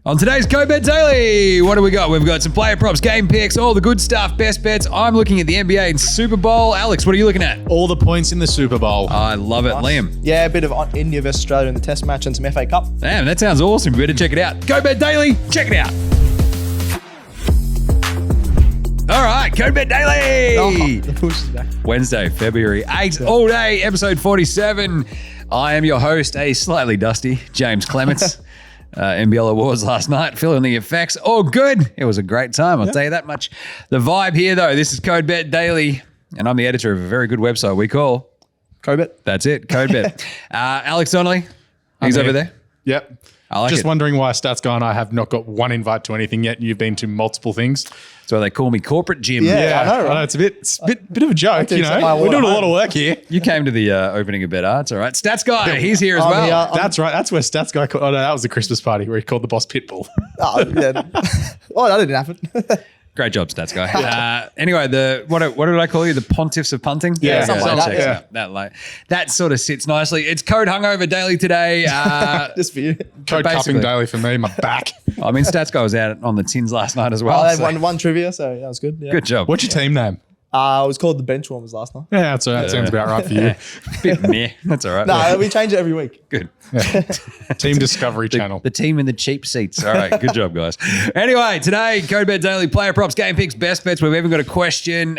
On today's Code Bet Daily, what do we got? We've got some player props, game picks, all the good stuff, best bets. I'm looking at the NBA and Super Bowl. Alex, what are you looking at? All the points in the Super Bowl. I love it. Liam. Yeah, a bit of India versus Australia in the Test match and some FA Cup. Damn, that sounds awesome. You better check it out. Code Bet Daily, check it out. All right, Code Bet Daily. The push is back. Wednesday, February 8th, all day, episode 47. I am your host, a slightly dusty Jaymz Clements. NBL Awards last night, feeling the effects. All good. It was a great time, I'll tell you that much. The vibe here, though, this is Code Bet Daily, and I'm the editor of a very good website we call Code Bet. That's it, Code Bet. Alex Donnelly, he's over there. Yep. I like Just it. wondering why Stats Guy and I have not got one invite to anything yet. You've been to multiple things. That's why they call me Corporate Jim. Yeah. I know, right? It's a bit of a joke, do you accept know. my We're doing a award. lot of work here. You came to the opening of Bet Arts, all right. Stats Guy, he's here as I'm well. here. That's right. That's where Stats Guy called. Oh, no, that was the Christmas party where he called the boss Pitbull. Oh, yeah. Oh, that didn't happen. Great job, Stats Guy. Anyway, what did I call you? The Pontiffs of Punting? Yeah, something like that, checks out. That sort of sits nicely. It's Code Hungover Daily today. Just for you. Code basically- cupping daily for me, my back. I mean, Stats Guy was out on the tins last night as well. I had so one trivia, so that was good. Yeah. Good job. What's your team name? It was called the Benchwarmers last night. Yeah, that's all right. That sounds about right for you. Bit meh. That's all right. No, we change it every week. Good. Team Discovery Channel. The team in the cheap seats. All right. Good job, guys. Anyway, today, Code Bet Daily, player props, game picks, best bets. We've even got a question.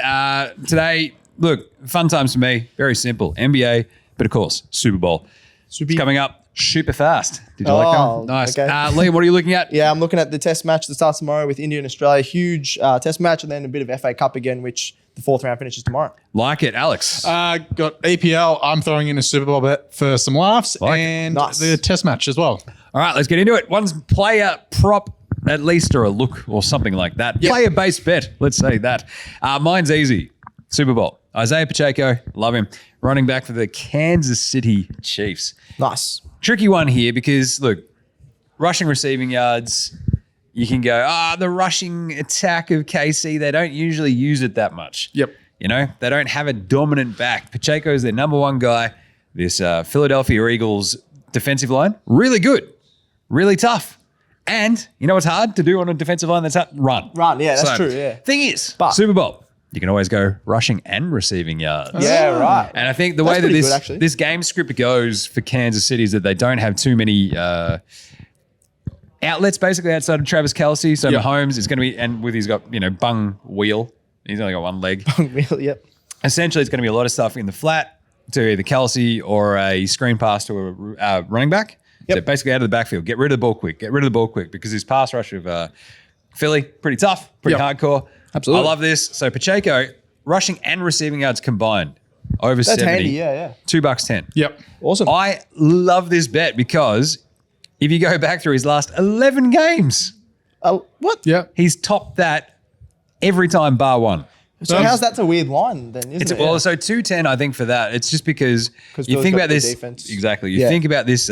Today, look, fun times for me. Very simple. NBA, but of course, Super Bowl. It's coming up super fast. Did you like that? Nice. Okay. Liam, what are you looking at? Yeah, I'm looking at the Test match that starts tomorrow with India and Australia. Huge Test match, and then a bit of FA Cup again, which the fourth round finishes tomorrow. Like it. Alex. Got EPL. I'm throwing in a Super Bowl bet for some laughs Like it. and Nice. the Test match as well. All right, let's get into it. One's player prop, at least, or a look, or something like that. Player-based bet, let's say that. Mine's easy. Super Bowl. Isaiah Pacheco, love him. Running back for the Kansas City Chiefs. Nice. Tricky one here because, look, rushing, receiving yards, you can go, the rushing attack of KC, they don't usually use it that much. Yep. You know, they don't have a dominant back. Pacheco is their number one guy. This Philadelphia Eagles defensive line, really good, really tough. And you know what's hard to do on a defensive line that's run. Run, yeah, that's true, yeah. Thing is, But- Super Bowl, you can always go rushing and receiving yards. Yeah, right. And I think the That's way that pretty good, actually. this game script goes for Kansas City is that they don't have too many outlets basically outside of Travis Kelce. So Yep. Mahomes is going to be, and with he's got, bung wheel. He's only got one leg. Really, yep. Essentially, it's going to be a lot of stuff in the flat to either Kelce or a screen pass to a running back. Yep. So basically out of the backfield, get rid of the ball quick. Get rid of the ball quick because his pass rush of Philly, pretty tough, pretty Yep. hardcore. Absolutely. I love this. So Pacheco, rushing and receiving yards combined, over That's 70. handy, yeah. $2.10. Yep. Awesome. I love this bet because if you go back through his last 11 games, What? Yep. he's topped that every time bar one. So how's that a weird line then, isn't it? Well, so 210, I think for that, it's just because 'Cause you Philly's think got about good this. defense. Exactly. You Yeah. think about this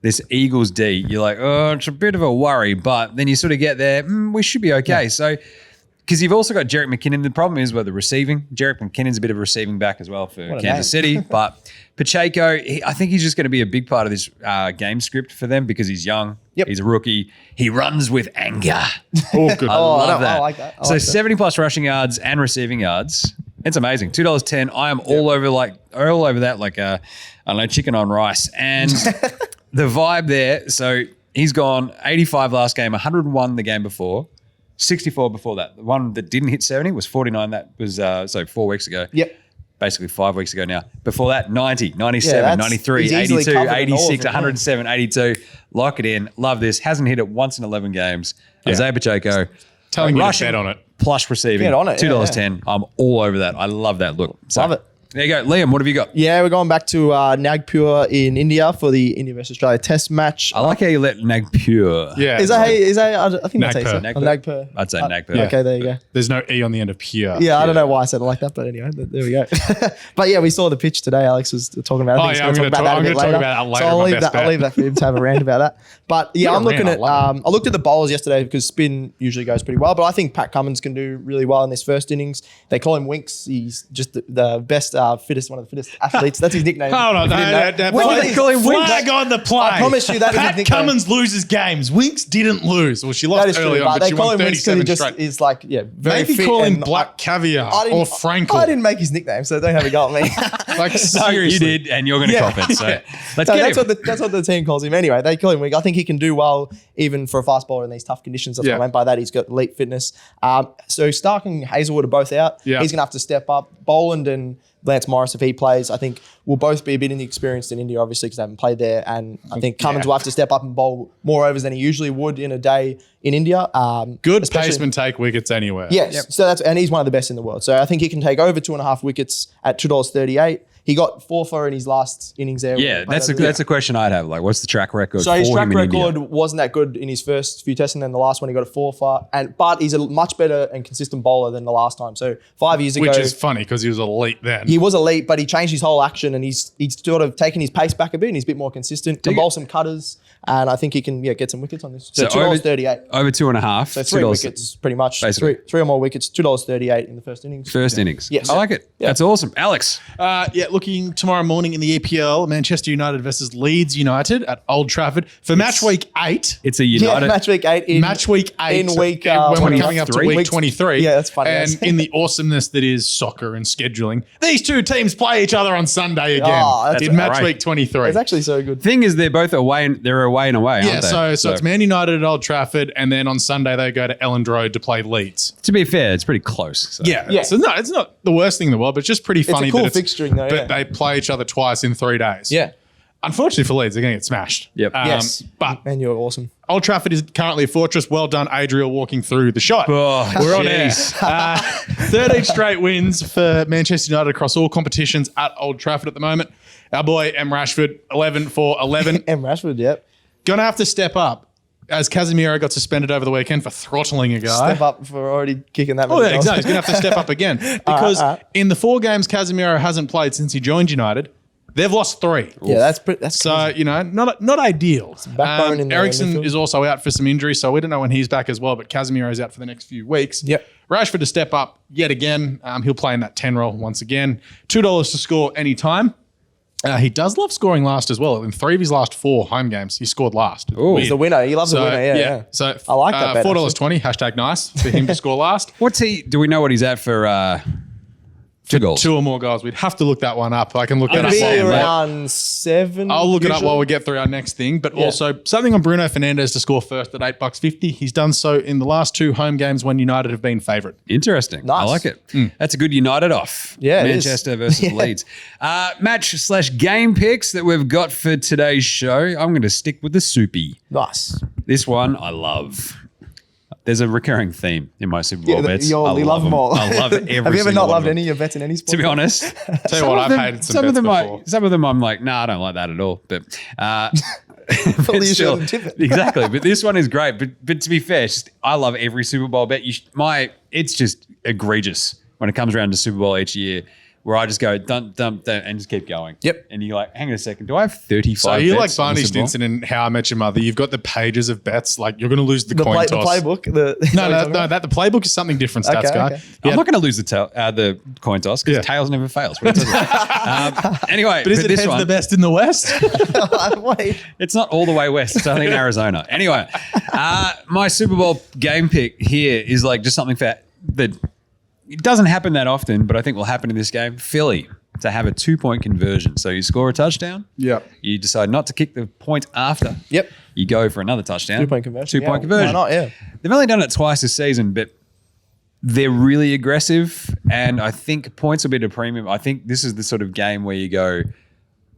this Eagles D, you're like, oh, it's a bit of a worry, but then you sort of get there, we should be okay. So, because you've also got Jerick McKinnon. The problem is with the receiving. Jerick McKinnon's a bit of a receiving back as well for What a Kansas name. City. But Pacheco, I think he's just going to be a big part of this game script for them because he's young. Yep. He's a rookie. He runs with anger. All good. I love that. I like that. I So like that. 70 plus rushing yards and receiving yards. It's amazing. $2.10. I am all over that like I don't know, chicken on rice. And the vibe there. So he's gone 85 last game, 101 the game before, 64 before that. The one that didn't hit 70 was 49. That was 4 weeks ago. Yep. Basically 5 weeks ago now. Before that, 90, 97, Yeah, that's- 93, he's easily 82, covered in all of 86, them, yeah. 107, 82. Lock it in. Love this. Hasn't hit it once in 11 games. Isaiah Pacheco. Telling you to rushing bet on it. Plus receiving. Get on it, yeah, $2.10. I'm all over that. I love that look. So, Love it. There you go. Liam, what have you got? Yeah, we're going back to Nagpur in India for the India versus Australia Test match. I like how you let Nagpur. Yeah. Is that I think that's how you say it. Nagpur. Nagpur. I'd say Nagpur. Yeah. Okay, there you go. There's no E on the end of pure. Yeah, I don't know why I said it like that, but anyway, there we go. But yeah, we saw the pitch today. Alex was talking about it. I think Oh, he's yeah, gonna I'm gonna talk about that later So I'll in my leave best that. I'll bet. leave that for him to have a rant about that. But yeah, Not a I'm looking rant, at. I love I looked at the bowlers yesterday because spin usually goes pretty well, but I think Pat Cummins can do really well in this first innings. They call him Winx. He's just the best fittest, one of the fittest athletes. That's his nickname. Hold on, If you didn't know. no, Well, they call him Winx. flag on the play. I promise you that is his Pat nickname. Cummins loses games. Winx didn't lose. Well, she That lost is early true, on, but but they she call won him Winx because he 37 just straight. is like, very Maybe fit. call him and Black Caviar I didn't- or Frankel. I didn't make his nickname, so don't have a go at me. Like, No, seriously. you did, and you're going to cop it. So let's So get that's him. that's what the team calls him anyway. They call him Winx. I think he can do well even for a fast bowler in these tough conditions. That's what I meant by that. He's got elite fitness. So Stark and Hazelwood are both out. Yeah. He's going to have to step up. Boland and Lance Morris, if he plays, I think will both be a bit inexperienced in India, obviously, because they haven't played there. And I think Cummins will have to step up and bowl more overs than he usually would in a day in India. Good especially- paceman take wickets anywhere. Yes, so and he's one of the best in the world. So I think he can take over 2.5 wickets at $2.38. He got 4 for in his last innings there. Yeah, that's a question I'd have. Like, what's the track record So for his track him in India? record wasn't that good in his first few tests, and then the last one he got a 4 for. But he's a much better and consistent bowler than the last time. So 5 years ago, Which is funny because he was elite then. he was elite, but he changed his whole action, and he's sort of taken his pace back a bit, and he's a bit more consistent. Can bowl some cutters, and I think he can get some wickets on this. So $2.38. Over 2.5. So 3 wickets, pretty much. Basically. Three or more wickets. $2.38 in the first innings. First innings. Yes. I like it. Yeah. That's awesome. Alex. Looking tomorrow morning in the EPL, Manchester United versus Leeds United at Old Trafford for match week 8. It's a Yeah, United. match week 8. Match week 8 in week when we're coming up to 23. week 23. Yeah, that's funny. And Yes. in the awesomeness that is soccer and scheduling, these two teams play each other on Sunday again Oh, that's in match great. week 23. It's actually so good. Thing is, they're both away. They're away and away, Yeah, aren't they? so it's Man United at Old Trafford, and then on Sunday they go to Elland Road to play Leeds. To be fair, it's pretty close. So. Yeah. So no, it's not the worst thing in the world, but it's just pretty funny a cool that fixturing though, yeah. but they play each other twice in 3 days. Yeah. Unfortunately for Leeds, they're going to get smashed. Yep. Yes. But Man, you're awesome. Old Trafford is currently a fortress. Well done, Adriel, walking through the shot. Oh, We're on jeez. air. 13 straight wins for Manchester United across all competitions at Old Trafford at the moment. Our boy M. Rashford, 11 for 11. M. Rashford, yep. Going to have to step up as Casemiro got suspended over the weekend for throttling a guy. Step up for already kicking that. Oh, many yeah, goals. exactly. He's going to have to step up again because in the 4 games Casemiro hasn't played since he joined United, they've lost 3. Yeah, that's So, not ideal. backbone in the Eriksen midfield. is also out for some injuries, so we don't know when he's back as well, but Casemiro's out for the next few weeks. Yep. Rashford to step up yet again. He'll play in that 10 role once again. $2 to score anytime. He does love scoring last as well. In 3 of his last 4 home games, he scored last. Ooh. He's the winner. He loves the winner. Yeah. So I like that bet, $4.20, hashtag nice for him to score last. What's he? Do we know what he's at for 2 goals? 2 or more goals. We'd have to look that one up. I can look that It'd up. be while we- around 7. I'll look it up usually. while we get through our next thing. But also something on Bruno Fernandes to score first at $8.50. He's done so in the last 2 home games when United have been favourite. Interesting. I Nice. like it. That's a good United off. Yeah, it is. Manchester versus Leeds. Match/game picks that we've got for today's show. I'm going to stick with the soupy. Nice. This one I love. There's a recurring theme in my Super Bowl bets. You love them all. I love every Have you ever single not one loved of them. any of your bets in any sport? To be honest, Tell you what, I've hated some bets before. some of them I'm like, nah, I don't like that at all. But Fully but still, assured and tip it. exactly. But this one is great. But to be fair, it's just, I love every Super Bowl bet. It's just egregious when it comes around to Super Bowl each year, where I just go dump, and just keep going. Yep. And you're like, hang on a second, do I have 35? So you like bets on the Barney Super Bowl? Stinson in How I Met Your Mother. You've got the pages of bets. Like you're going to lose the coin The toss. playbook. No, that the playbook is something different, stats Okay, guy. okay. I'm not going to lose the coin toss because Yeah. tails never fails. What it says. Anyway, But is it this heads one, the best in the West? Wait. it's not all the way west. It's only in Arizona. Anyway, my Super Bowl game pick here is like just something that it doesn't happen that often, but I think will happen in this game. Philly to have a 2-point conversion. So you score a touchdown. Yep. You decide not to kick the point after. Yep. You go for another touchdown. 2-point conversion. 2-point Yeah, conversion. why not? Yeah. They've only done it twice this season, but they're really aggressive. And I think points will be at a premium. I think this is the sort of game where you go,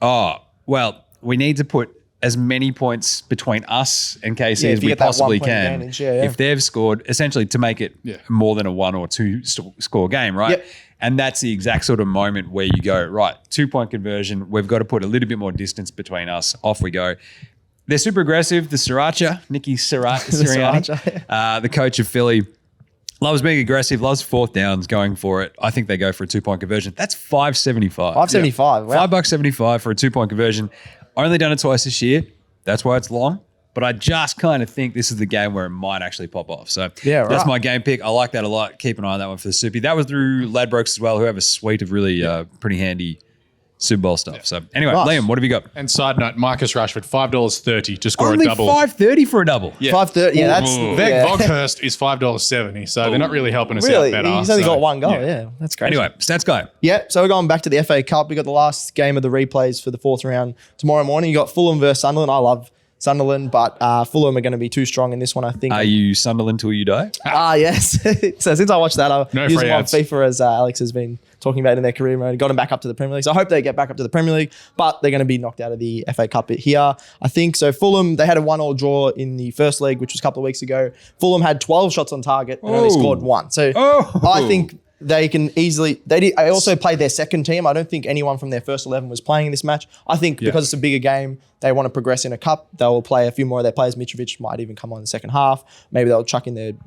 oh, well, we need to put as many points between us and KC Yeah, as if you we get that possibly 1 point can. advantage, yeah. If they've scored, essentially to make it more than a 1 or 2 score game, right? Yep. And that's the exact sort of moment where you go, right, 2-point conversion. We've got to put a little bit more distance between us. Off we go. They're super aggressive. The Sriracha, Nicky Sirianni, the coach of Philly, loves being aggressive, loves 4th downs, going for it. I think they go for a 2-point conversion. That's $5.75. $5.75. Wow. $5.75 for a 2-point conversion. Only done it twice this year. That's why it's long. but I just kind of think this is the game where it might actually pop off. So Yeah, that's right. my game pick. I like that a lot. Keep an eye on that one for the Soupy. That was through Ladbrokes as well, who have a suite of really pretty handy Super Bowl stuff. So anyway, Nice. Liam, what have you got? And side note, Marcus Rashford, $5.30 to score Only a double. $5.30 for a double. Yeah. $5.30. Yeah, that's Veg yeah. Voghurst is $5.70, so they're not really helping us Really. out better. He's only so, got one goal. Yeah, that's great. Anyway, stats guy. Yeah, so we're going back to the FA Cup. We got the last game of the replays for the fourth round tomorrow morning. You got Fulham versus Sunderland. I love Sunderland, but Fulham are going to be too strong in this one, I think. Are you Sunderland till you die? Yes. So since I watched that, I No used free them on ads. FIFA, as Alex has been talking about in their career mode. Got them back up to the Premier League. So I hope they get back up to the Premier League, but they're going to be knocked out of the FA Cup here, I think. So Fulham, they had a 1-1 draw in the first leg, which was a couple of weeks ago. Fulham had 12 shots on target and only Oh. scored one. So Oh. I think they can easily. I also played their second team. I don't think anyone from their first 11 was playing in this match. I think because it's a bigger game, they want to progress in a cup. They'll play a few more of their players. Mitrovic might even come on in the second half. Maybe they'll chuck in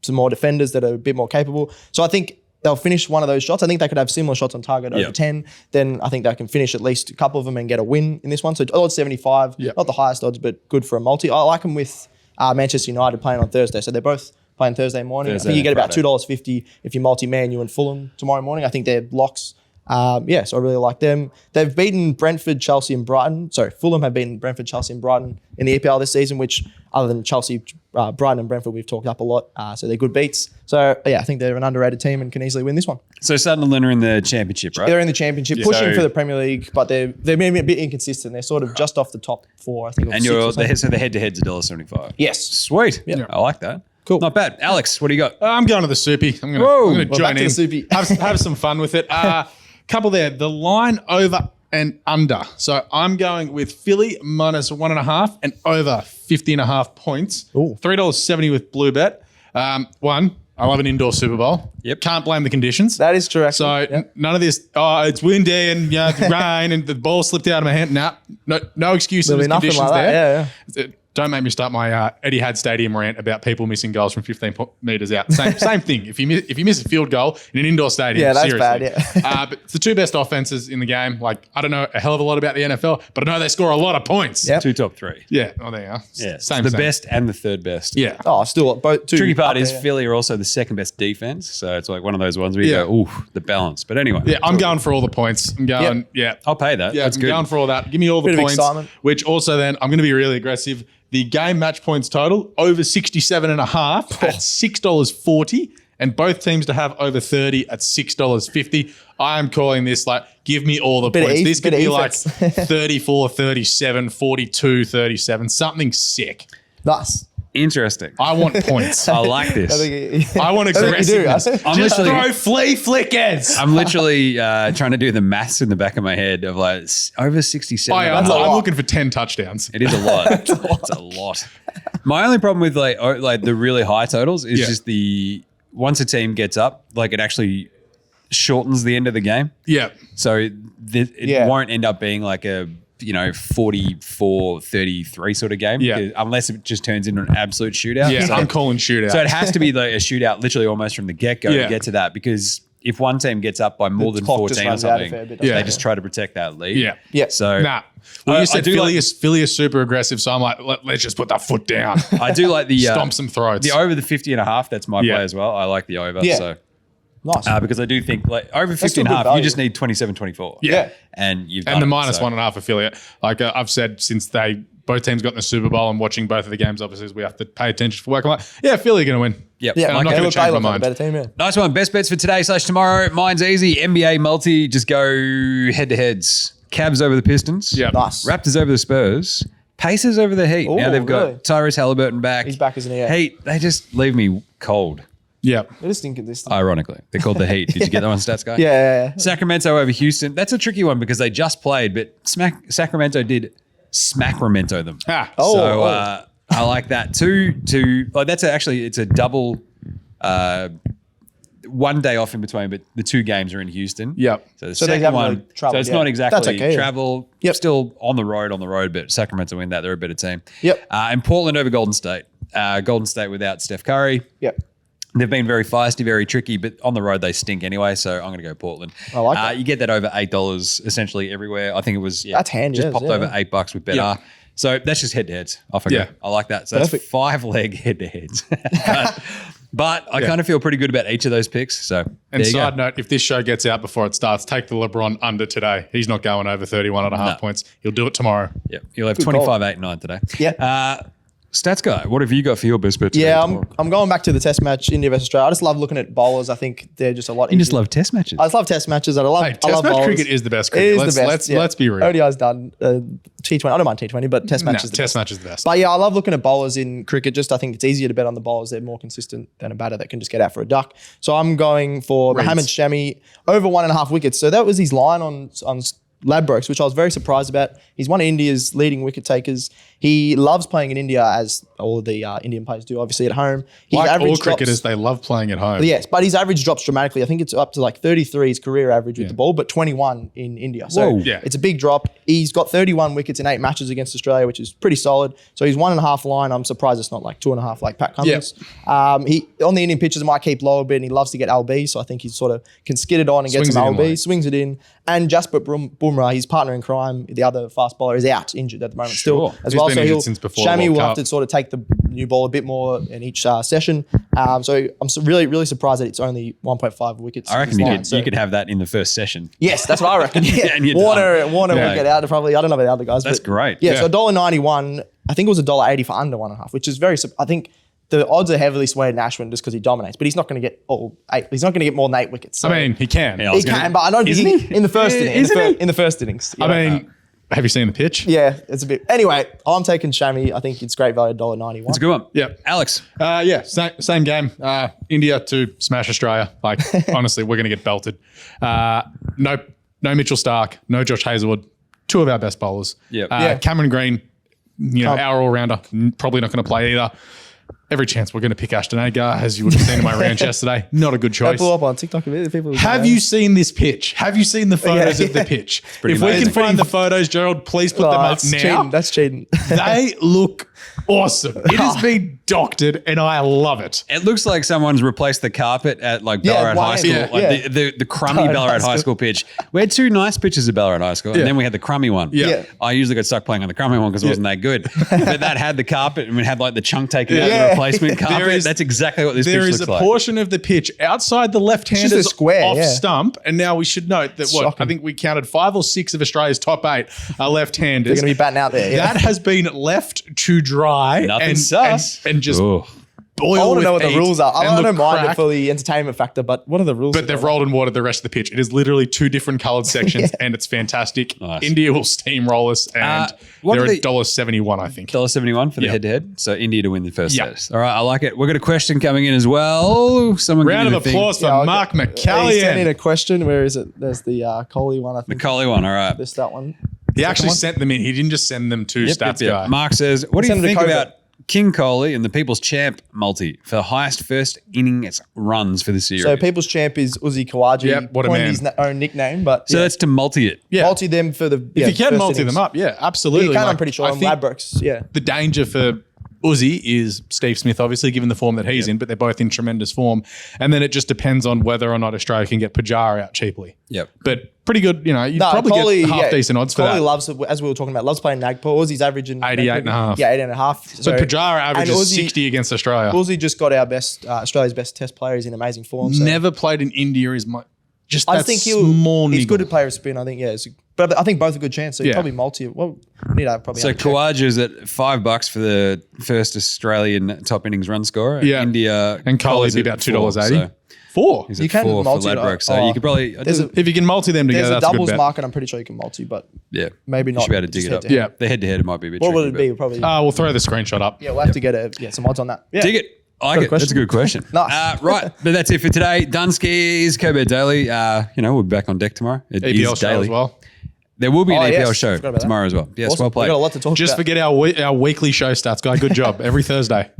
some more defenders that are a bit more capable. So I think they'll finish one of those shots. I think they could have similar shots on target over 10. Then I think they can finish at least a couple of them and get a win in this one. So odds 75, not the highest odds, but good for a multi. I like them with Manchester United playing on Thursday. So they're both playing Thursday morning. I think you get about $2.50 if you multi-man you and Fulham tomorrow morning. I think they're blocks. So I really like them. They've beaten Brentford, Chelsea and Brighton. Sorry, Fulham have beaten Brentford, Chelsea and Brighton in the EPL this season, which other than Chelsea, Brighton and Brentford, we've talked up a lot. So they're good beats. So I think they're an underrated team and can easily win this one. So Sunderland are in the championship, right? They're in the championship, pushing So- for the Premier League, but they've been a bit inconsistent. They're sort of just off the top four, I think. And the head-to-head's $1.75. Yes. Sweet. Yeah. I like that. Cool. Not bad. Alex, what do you got? I'm going to the Soupy. I'm Whoa. going to Well, join back to in. the Soupy. Have some fun with it. Couple there. The line over and under. So I'm going with Philly minus 1.5 and over 50.5 points. Ooh. $3.70 with Blue Bet. One, I love an indoor Super Bowl. Yep. Can't blame the conditions. That is true, So actually. none of this, it's windy and it's rain and the ball slipped out of my hand. No excuses. There'll be nothing conditions like that. there. Don't make me start my Etihad Stadium rant about people missing goals from 15 meters out. Same thing. If you miss a field goal in an indoor stadium, Yeah, that's seriously. bad, But it's the two best offenses in the game. Like, I don't know a hell of a lot about the NFL, but I know they score a lot of points. Yep. Two top three. Yeah. Oh, there you are. Yeah. Same. The best and the third best. Yeah. Oh, still both two. Tricky part up is there. Philly are also the second best defense. So it's like one of those ones where you Yeah. go, ooh, the balance. But anyway. Yeah. I'm going for all the points. I'm going, I'll pay that. Yeah, That's I'm good. going for all that. Give me all the Bit of points. excitement. Which also then I'm going to be really aggressive. The game match points total over 67.5 at $6.40, and both teams to have over 30 at $6.50. I am calling this like, give me all the Bit of points. E- This could bit of be like defense. 34, 37, 42, 37, something sick. Nice. Interesting. I want points. I like this. I want I think you do. aggressiveness. I'm Just literally- throw flea flickers. I'm literally trying to do the maths in the back of my head of like over 67. I'm That's a lot. looking for 10 touchdowns. It is a lot. It's a lot. My only problem with like the really high totals is just once a team gets up, like it actually shortens the end of the game. Yeah. So it won't end up being like a 44-33 sort of game. Yeah. because- unless it just turns into an absolute shootout. Yeah, So, I'm calling shootout. so it has to be like a shootout literally almost from the get-go Yeah. to get to that, because if one team gets up by more The than clock just 14 or runs out a something, fair bit, they doesn't it? just try to protect that lead. Yeah. Yeah. So Nah. Well, I you said do Philly, like- Philly is super aggressive, so I'm like, let's just put that foot down. I do like the Stomp some throats. The over the 50.5, that's my Yeah. play as well. I like the over. Yeah. So Nice. because I do think like over 50 still and a good half, you value. just need 27-24. Yeah. And you've And done the it, minus so. 1.5 affiliate. Like I've said since both teams got in the Super Bowl and watching both of the games, obviously, we have to pay attention for work. I'm like, yeah, Philly are going to win. Yep. yeah, I'm not Okay. gonna look, change they my look like a mind. better team, yeah. Nice one. Best bets for today / tomorrow. Mine's easy. NBA multi. Just go head to heads. Cavs over the Pistons. Yeah. Nice. Raptors over the Spurs. Pacers over the Heat. Now Ooh, they've got really? Tyrese Halliburton back. He's back, isn't he? Yeah. Heat, they just leave me cold. Yeah. I just think of this. Ironically, they're called the Heat. Did you get that one, stats guy? Yeah. Sacramento over Houston. That's a tricky one because they just played, but Sacramento did Smackramento them. Ah. Oh, So oh. I like that too. It's a double. 1 day off in between, but the two games are in Houston. Yep. So the So they second haven't one, really traveled so it's yet. not exactly That's okay, yeah. travel. Yep. Still on the road, but Sacramento win that. They're a better team. Yep. And Portland over Golden State. Golden State without Steph Curry. Yep. They've been very feisty, very tricky, but on the road they stink anyway. So I'm going to go Portland. I like that. You get that over $8 essentially everywhere. I think it was That's handy, just yes, popped yeah. over $8 with better. Yeah. So that's just head-to-heads. Off I go. Yeah. I like that. So that's 5-leg head-to-heads. But I kind of feel pretty good about each of those picks. So And there you side go. note, if this show gets out before it starts, take the LeBron under today. He's not going over 31.5 points. He'll do it tomorrow. Yep. You'll have Good 25, call. 8, 9 today. Yeah. Stats guy, what have you got for your best bet today? Yeah, tomorrow? I'm going back to the test match, India versus Australia. I just love looking at bowlers. I think they're just a lot You just easier. love test matches. I just love test matches. And I love, Hey, I test love match bowlers. cricket is the best It cricket. is the best. Let's be real. ODI's done. T20. I don't mind T20, but test match is the Test best. match is the best. But yeah, I love looking at bowlers in cricket. Just I think it's easier to bet on the bowlers. They're more consistent than a batter that can just get out for a duck. So I'm going for Mohammed Shami over 1.5 wickets. So that was his line on Ladbrokes, which I was very surprised about. He's one of India's leading wicket takers. He loves playing in India, as all the Indian players do, obviously at home. His Like all average cricketers, drops, they love playing at home. yes, but his average drops dramatically. I think it's up to like 33 his career average with the ball, but 21 in India. So Whoa. Yeah. it's a big drop. He's got 31 wickets in 8 matches against Australia, which is pretty solid. So he's 1.5 line. I'm surprised it's not like 2.5 like Pat Cummins. He on the Indian pitches might keep low a bit, and he loves to get LB. So I think he sort of can skid it on and get Swings some it in LB, late. swings it in. And Jasprit Bumrah, his partner in crime, the other fast bowler, is out injured at the moment Sure. still as He's well. been So injured since before the Shami World will Cup. have to sort of take the new ball a bit more in each session. So I'm really surprised that it's only 1.5 wickets. I reckon this you line. could, So- you could have that in the first session. Yes, that's what I reckon. Yeah. And you're Warner done. will Yeah. get out probably. I don't know about the other guys. That's but great. Yeah, Yeah. so $1.91. I think it was $1.80 for under 1.5, which is very. I think the odds are heavily swayed in Ashwin just because he dominates, but he's not going to get all 8. He's not going to get more than 8 wickets. So I mean, he can. Yeah, I he was gonna- can, but I don't think Isn't he? in the first Yeah, inning. isn't he? In the first innings. I mean, have you seen the pitch? yeah, it's a bit. Anyway, I'm taking Shami. I think it's great value, $1.91. It's a good one. Yeah. Alex. Yeah, same game. India to smash Australia. Like, honestly, we're going to get belted. No Mitchell Stark, no Josh Hazlewood. 2 of our best bowlers. Yep. Yeah. Cameron Green, our all-rounder, probably not going to play either. Every chance we're going to pick Ashton Agar, as you would have seen in my rounds yesterday. Not a good That choice. blew up on TikTok a bit. People Have you seen this pitch? Have you seen the photos of the pitch? pretty If we amazing. can find the photos, Gerald, please put them up now. Cheating. That's cheating. They look awesome. It has been doctored, and I love it. It looks like someone's replaced the carpet at like Yeah, Ballarat High School, yeah, like yeah. the crummy Ballarat Ballarat High High School pitch. We had 2 nice pitches at Ballarat High School, Yeah. and then we had the crummy one. Yeah. I usually got stuck playing on the crummy one because it wasn't that good. But that had the carpet, and we had like the chunk taken out, Yeah. the replacement carpet. There is- That's exactly what this pitch There looks is a like. portion of the pitch outside the left-handers just a square, off yeah. stump, and now we should note that Shocking. I think we counted 5 or 6 of Australia's top 8 are left-handers. They're going to be batting out there. Yeah. That has been left to dry Nothing and, sus. and just Ooh. boil I want to know what with the heat rules are. and I look don't mind it cracked. for the entertainment factor, but what are the rules? But they've rolled and watered the rest of the pitch. It is literally 2 different coloured sections, and it's fantastic. Nice. India will steamroll us, and what they're are the- $1.71, I think. $1.71 for the Yeah. head-to-head. So India to win the first Yeah. test. All right, I like it. We've got a question coming in as well. Someone give Round me of the thing. applause for Yeah, Mark He sent in McAllion. a question. Where is it? There's the Coley one. I think. McAllion one. All right. Missed that one. He actually one. sent them in. He didn't just send them to Stats Guy. Mark says, what do you Send it to think Cobra. about King Kohli and the People's Champ multi for the highest first innings runs for the series? So People's Champ is Uzi Kawaji. Yep, what a coined man. his own nickname, but So that's to multi it. Yeah. multi them for the. If you can multi them up, yeah, absolutely. You can. Like, I'm pretty sure I on think Ladbrokes. Yeah. the danger for Uzi is Steve Smith, obviously, given the form that he's in, but they're both in tremendous form. And then it just depends on whether or not Australia can get Pujara out cheaply. Yep. But pretty good, you'd No, probably Kohli, get half decent odds for Kohli that. loves, as we were talking about, loves playing Nagpur. Uzi's averaging 88.5. Yeah, 88.5. But Pujara and averages Uzi- 60 against Australia. Uzi just got our best, Australia's best test player. He's in amazing form. So. Never played in India is just I that think small he's niggle. good at player spin. I think, yeah. But I think both a good chance. So Yeah. probably multi. Well, we need to probably. So have a check. Kawaja is at $5 for the first Australian top innings run scorer. Yeah. India And Kohli's Kohli's at about $4, $2.80. so 4. he's You at can 4 for multi it. Ladbrokes. So Oh. you could probably There's a- If you can multi them together, There's a that's a good doubles bet. market. I'm pretty sure you can multi, but yeah maybe You not. should be able to dig just it up. head-to-head. Yeah. The head-to-head might be a bit What tricky. would it be? Probably. We'll throw the screenshot up. Yeah, we'll have to get some odds on that. Yeah. Dig it. I like Got a it. That's a question? good question. Nice. Right, but that's it for today. Dunskies, Kobe Daily. We'll be back on deck tomorrow. It EPL is show daily. as well. There will be an Oh, APL yes. show Forgot about that. tomorrow as well. Yes, Awesome. well played. We've got a lot to talk Just about. forget our weekly show stats, guy. Good job. Every Thursday.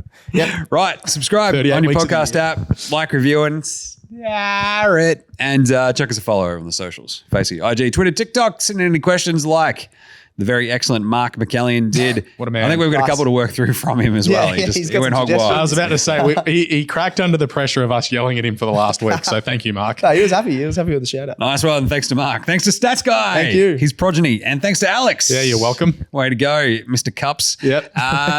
Right, subscribe 38 on your weeks of the podcast app, like, review, and share it. And chuck us a follow over on the socials. Facey, IG, Twitter, TikTok. Send in any questions like the very excellent Mark McAllion did. What a man. I think we've got a Nice. couple to work through from him as well. he's He got went some hog suggestions. I wild. was about to say, he cracked under the pressure of us yelling at him for the last week. So thank you, Mark. No, he was happy. He was happy with the shout out. Nice one. Thanks to Mark. Thanks to Stats Guy. Thank you. His progeny. And thanks to Alex. Yeah, you're welcome. Way to go, Mr. Cups. Yep.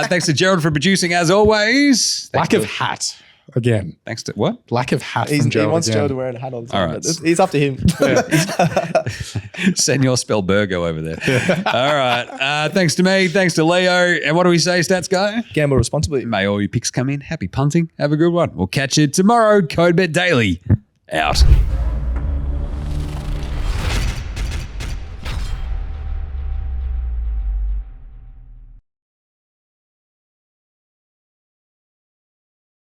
Thanks to Gerald for producing as always. Lack of hat again. Thanks to what? Lack of hat He from Joe wants again. Joe to wear a hat all the time. All right. But it's up to him. Senor Spellbergo over there. All right. Thanks to me. Thanks to Leo. And what do we say, Stats Guy? Gamble responsibly. May all your picks come in. Happy punting. Have a good one. We'll catch you tomorrow. CodeBet Daily. Out.